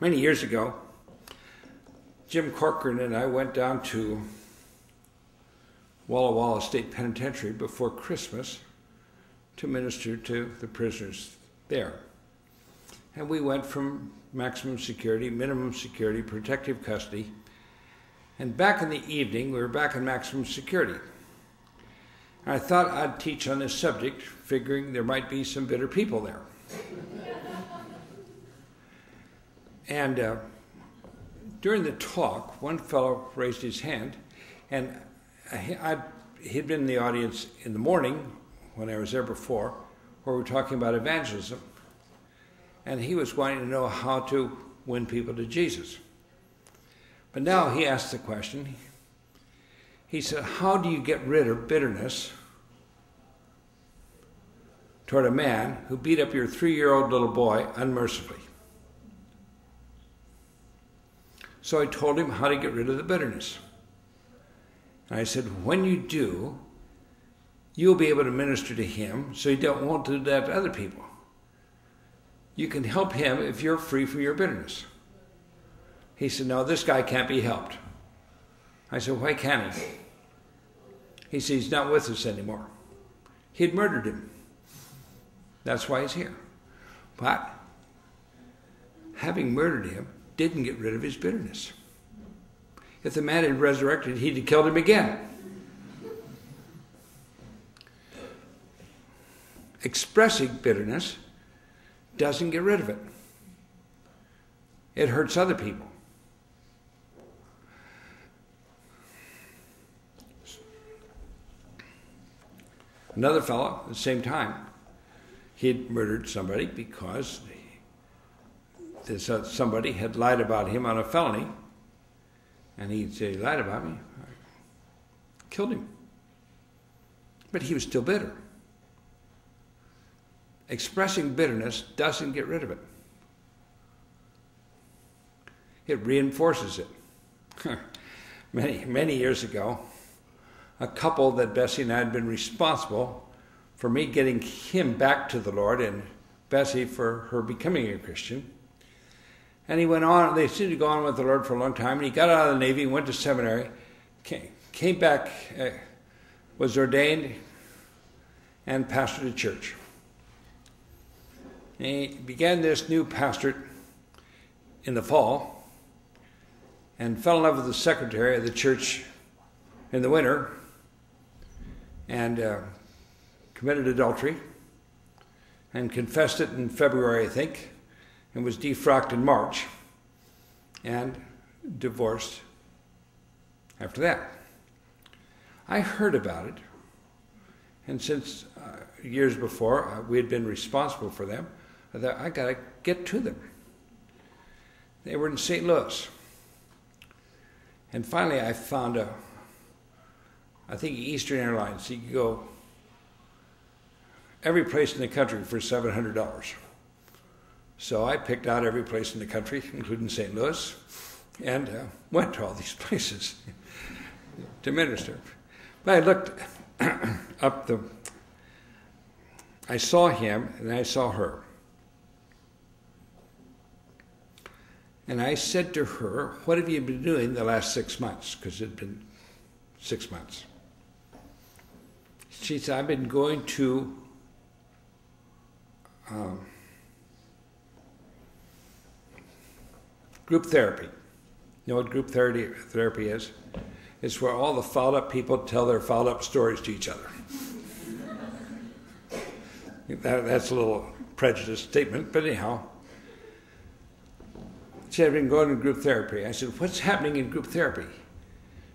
Many years ago, Jim Corcoran and I went down to Walla Walla State Penitentiary before Christmas to minister to the prisoners there. And we went from maximum security, minimum security, protective custody, and back in the evening, we were back in maximum security. And I thought I'd teach on this subject, figuring there might be some bitter people there. And during the talk, one fellow raised his hand, and he'd been in the audience in the morning when I was there before, where we were talking about evangelism, and he was wanting to know how to win people to Jesus. But now he asked the question, he said, how do you get rid of bitterness toward a man who beat up your 3-year-old little boy unmercifully? So I told him how to get rid of the bitterness. And I said, when you do, you'll be able to minister to him so you won't do that to other people. You can help him if you're free from your bitterness. He said, no, this guy can't be helped. I said, why can't he? He said, he's not with us anymore. He'd murdered him. That's why he's here. But having murdered him didn't get rid of his bitterness. If the man had resurrected, he'd have killed him again. Expressing bitterness doesn't get rid of it. It hurts other people. Another fellow, at the same time, he had murdered somebody because somebody had lied about him on a felony, and he'd say, he lied about me, I killed him. But he was still bitter. Expressing bitterness doesn't get rid of it. It reinforces it. Many years ago, a couple that Bessie and I had been responsible for me getting him back to the Lord and Bessie for her becoming a Christian. And he went on, they seemed to go on with the Lord for a long time, and he got out of the Navy, went to seminary, came back, was ordained, and pastored a church. And he began this new pastorate in the fall and fell in love with the secretary of the church in the winter and committed adultery and confessed it in February, I think, and was defrocked in March and divorced after that. I heard about it, and since years before we had been responsible for them, I thought, I got to get to them. They were in St. Louis. And finally I found I think Eastern Airlines, you could go every place in the country for $700. So I picked out every place in the country, including St. Louis, and went to all these places to minister. But I looked up I saw him and I saw her. And I said to her, what have you been doing the last 6 months? Because it had been 6 months. She said, I've been going to group therapy. You know what group therapy is? It's where all the fouled up people tell their fouled up stories to each other. That's a little prejudiced statement, but anyhow. She had been going to group therapy. I said, what's happening in group therapy?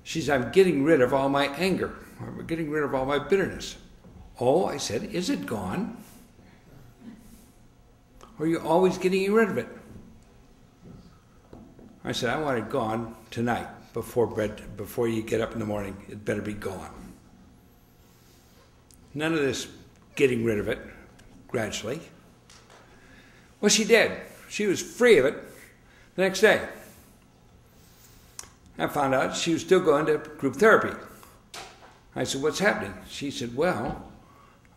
She said, I'm getting rid of all my anger. I'm getting rid of all my bitterness. Oh, I said, is it gone? Or are you always getting rid of it? I said, I want it gone tonight before you get up in the morning. It better be gone. None of this getting rid of it gradually. Well, she did. She was free of it the next day. I found out she was still going to group therapy. I said, what's happening? She said, well,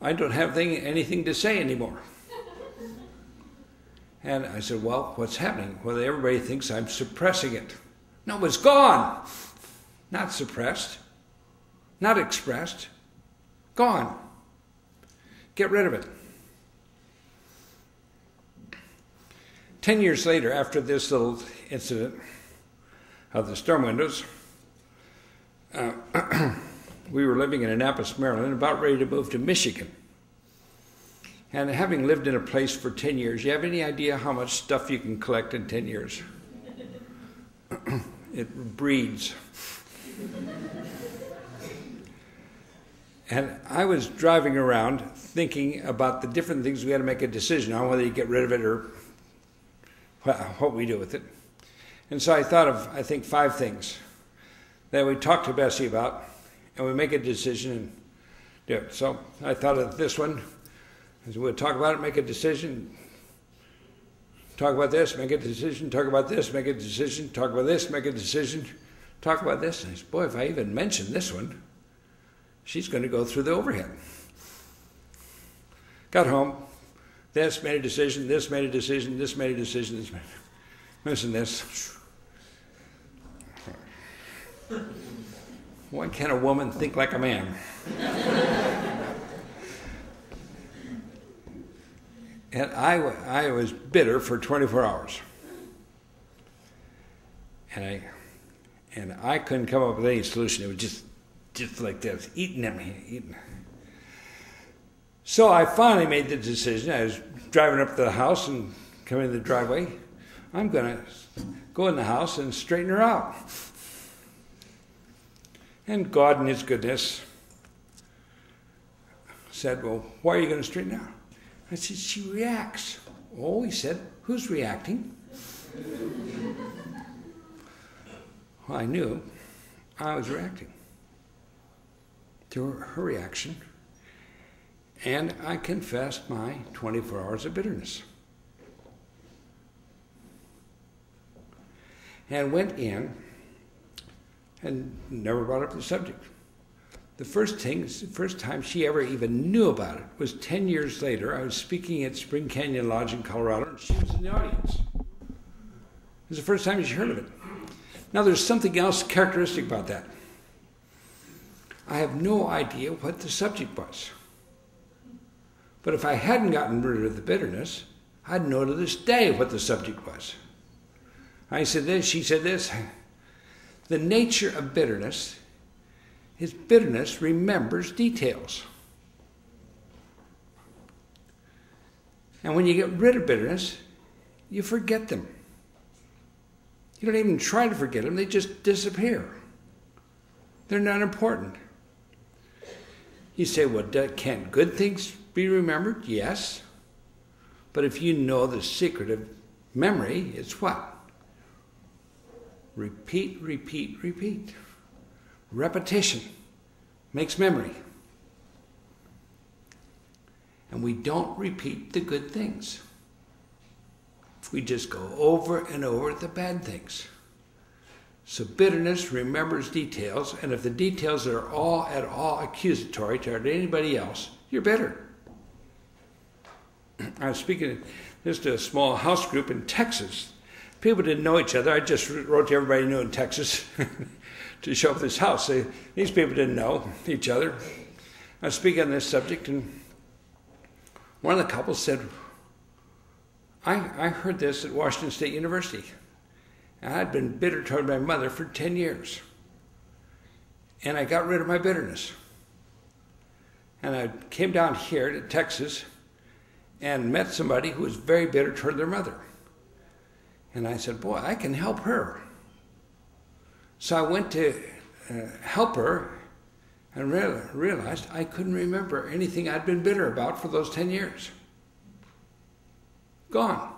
I don't have anything to say anymore. And I said, well, what's happening? Well, everybody thinks I'm suppressing it. No, it's gone. Not suppressed. Not expressed. Gone. Get rid of it. 10 years later, after this little incident of the storm windows, we were living in Annapolis, Maryland, about ready to move to Michigan. And having lived in a place for 10 years, you have any idea how much stuff you can collect in 10 years? It breeds. And I was driving around thinking about the different things we had to make a decision on, whether you get rid of it or what we do with it. And so I thought of, I think, 5 things that we talk to Bessie about, and we make a decision and do it. So I thought of this one. So we'll talk about it, make a decision, talk about this, make a decision, talk about this, make a decision, talk about this, make a decision, talk about this. And I said, boy, if I even mention this one, she's going to go through the overhead. Got home, this, made a decision, this, made a decision, this, made a decision, this, mentioned this. Why can't a woman think like a man? And I was bitter for 24 hours. And I couldn't come up with any solution. It was just like this, eating at me, eating. So I finally made the decision. I was driving up to the house and coming in the driveway. I'm going to go in the house and straighten her out. And God in his goodness said, well, why are you going to straighten her out? I said, she reacts. Oh, he said, who's reacting? Well, I knew I was reacting to her reaction, and I confessed my 24 hours of bitterness. And went in and never brought up the subject. The first time she ever even knew about it was 10 years later. I was speaking at Spring Canyon Lodge in Colorado, and she was in the audience. It was the first time she heard of it. Now, there's something else characteristic about that. I have no idea what the subject was. But if I hadn't gotten rid of the bitterness, I'd know to this day what the subject was. I said this, she said this. The nature of bitterness is bitterness remembers details. And when you get rid of bitterness, you forget them. You don't even try to forget them, they just disappear. They're not important. You say, well, can't good things be remembered? Yes. But if you know the secret of memory, it's what? Repeat, repeat, repeat. Repetition makes memory. And we don't repeat the good things. We just go over and over the bad things. So bitterness remembers details, and if the details are all at all accusatory toward anybody else, you're bitter. I was speaking just to a small house group in Texas. People didn't know each other. I just wrote to everybody who knew in Texas to show up this house. These people didn't know each other. I was speaking on this subject, and one of the couples said, I heard this at Washington State University. And I'd been bitter toward my mother for 10 years. And I got rid of my bitterness. And I came down here to Texas and met somebody who was very bitter toward their mother. And I said, boy, I can help her. So I went to help her and realized I couldn't remember anything I'd been bitter about for those 10 years. Gone.